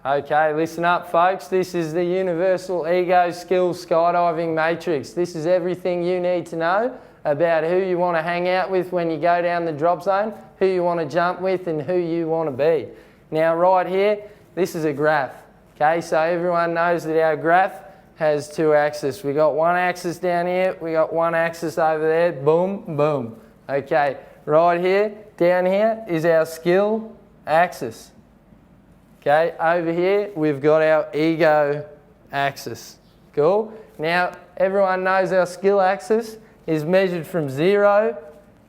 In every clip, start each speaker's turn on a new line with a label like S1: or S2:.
S1: Okay, listen up folks, this is the Universal Ego Skills Skydiving Matrix. This is everything you need to know about who you want to hang out with when you go down the drop zone, who you want to jump with and who you want to be. Now right here, this is a graph. Okay, so everyone knows that our graph has two axes. We got one axis down here, we got one axis over there, boom, boom. Okay, right here, down here is our skill axis. Okay, over here we've got our ego axis. Cool? Now everyone knows our skill axis is measured from 0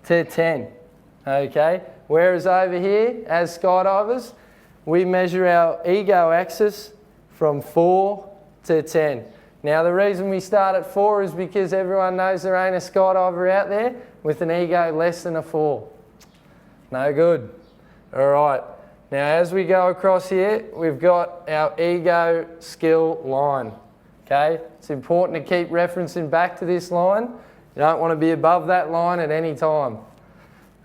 S1: to 10. Okay, whereas over here as skydivers we measure our ego axis from 4 to 10. Now the reason we start at 4 is because everyone knows there ain't a skydiver out there with an ego less than a 4. No good. Alright. Now as we go across here, we've got our ego skill line. Okay, it's important to keep referencing back to this line. You don't want to be above that line at any time.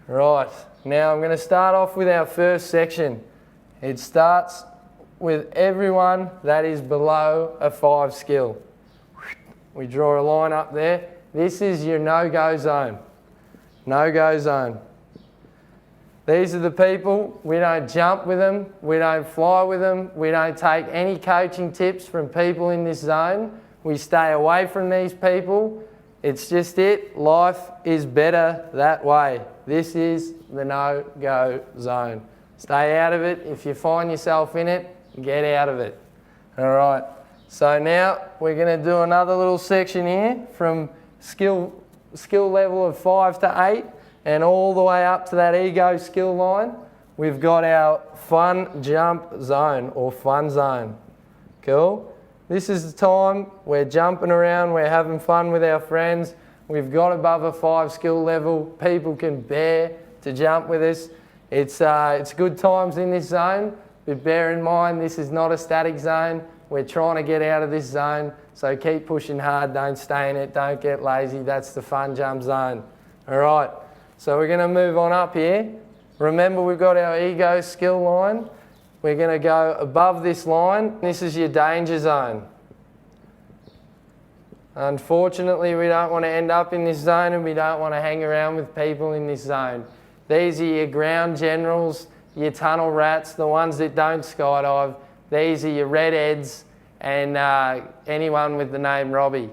S1: Right, now I'm going to start off with our first section. It starts with everyone that is below a 5 skill. We draw a line up there. This is your no-go zone. No-go zone. These are the people, we don't jump with them, we don't fly with them, we don't take any coaching tips from people in this zone. We stay away from these people. It's just it, life is better that way. This is the no-go zone. Stay out of it. If you find yourself in it, get out of it. All right, so now we're going to do another little section here from skill level of 5 to 8. And all the way up to that ego skill line, we've got our fun jump zone or fun zone. Cool? This is the time we're jumping around, we're having fun with our friends. We've got above a 5 skill level. People can bear to jump with us. It's good times in this zone, but bear in mind this is not a static zone. We're trying to get out of this zone, so keep pushing hard, don't stay in it, don't get lazy. That's the fun jump zone. All right. So we're going to move on up here. Remember we've got our ego skill line. We're going to go above this line. This is your danger zone. Unfortunately, we don't want to end up in this zone and we don't want to hang around with people in this zone. These are your ground generals, your tunnel rats, the ones that don't skydive. These are your redheads and anyone with the name Robbie.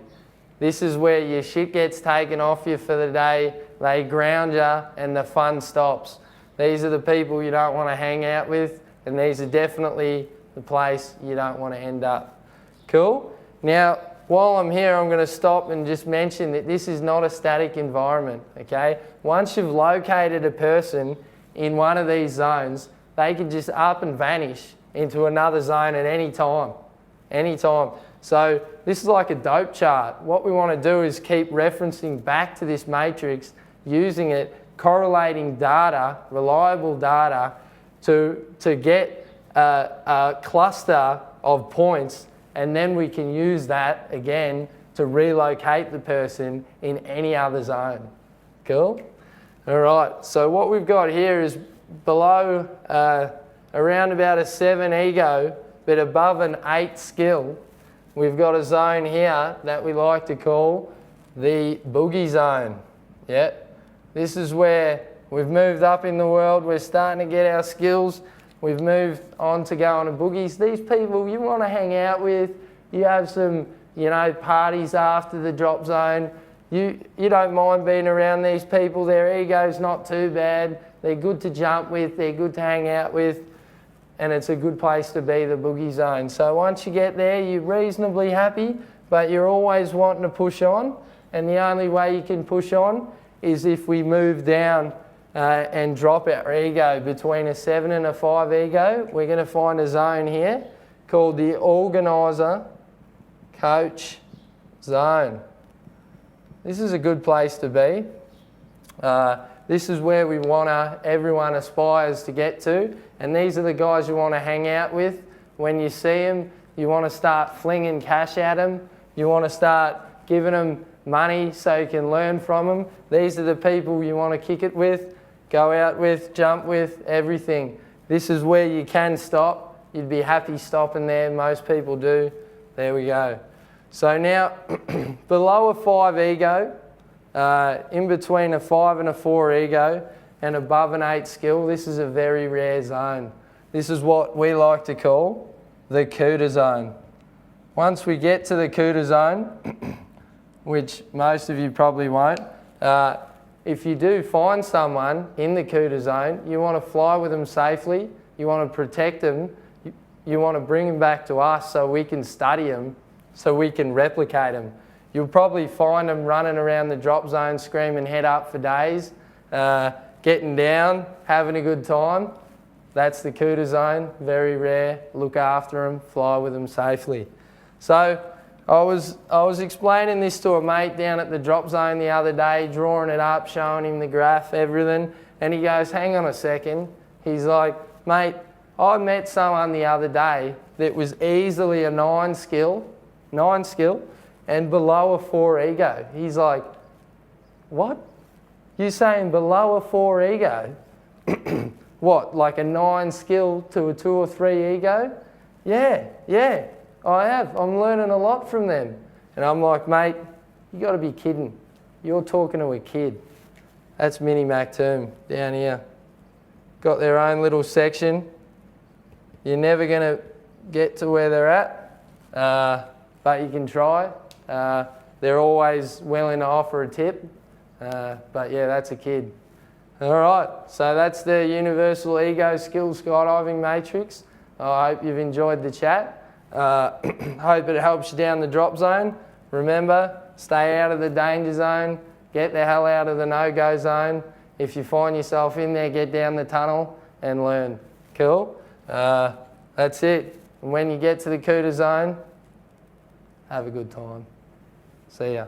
S1: This is where your shit gets taken off you for the day. They ground you and the fun stops. These are the people you don't want to hang out with, and these are definitely the place you don't want to end up. Cool? Now, while I'm here, I'm going to stop and just mention that this is not a static environment, okay? Once you've located a person in one of these zones, they can just up and vanish into another zone at any time. Anytime. So this is like a dope chart. What we want to do is keep referencing back to this matrix, using it, correlating data, reliable data, to get a cluster of points, and then we can use that again to relocate the person in any other zone. Cool? All right, so what we've got here is below around about a 7 ego, but above an 8 skill. We've got a zone here that we like to call the boogie zone. Yeah. This is where we've moved up in the world. We're starting to get our skills. We've moved on to go on to boogies. These people you want to hang out with. You have some, parties after the drop zone. You don't mind being around these people. Their ego's not too bad. They're good to jump with. They're good to hang out with. And it's a good place to be, the boogie zone. So once you get there, you're reasonably happy, but you're always wanting to push on. And the only way you can push on is if we move down and drop our ego between a 7 and a 5 ego. We're going to find a zone here called the organiser coach zone. This is a good place to be. This is where we want everyone aspires to get to, and these are the guys you want to hang out with. When you see them, you want to start flinging cash at them. You want to start giving them money so you can learn from them. These are the people you want to kick it with, go out with, jump with, everything. This is where you can stop. you'd be happy stopping there. Most people do. There we go. So now, below a 5 ego, in between a 5 and a 4 ego, and above an 8 skill, this is a very rare zone. This is what we like to call the CUDA zone. Once we get to the CUDA zone, which most of you probably won't, if you do find someone in the CUDA zone, you want to fly with them safely, you want to protect them, you want to bring them back to us so we can study them, so we can replicate them. You'll probably find them running around the drop zone screaming head up for days, getting down, having a good time. That's the CUDA zone, very rare. Look after them, fly with them safely. So I was explaining this to a mate down at the drop zone the other day, drawing it up, showing him the graph, everything, and he goes, hang on a second. He's like, mate, I met someone the other day that was easily a 9 skill, and below a 4 ego. He's like, what? You saying below a 4 ego? What, like a 9 skill to a 2 or 3 ego? Yeah, I have. I'm learning a lot from them. And I'm like, mate, you got to be kidding. You're talking to a kid. That's Mini Mactoom down here. Got their own little section. You're never going to get to where they're at, but you can try. They're always willing to offer a tip. But yeah, that's a kid. All right, so that's the Universal Ego Skill Skydiving Matrix. I hope you've enjoyed the chat. Hope it helps you down the drop zone. Remember, stay out of the danger zone. Get the hell out of the no-go zone. If you find yourself in there, get down the tunnel and learn. Cool? That's it. And when you get to the CUDA zone, have a good time. See ya.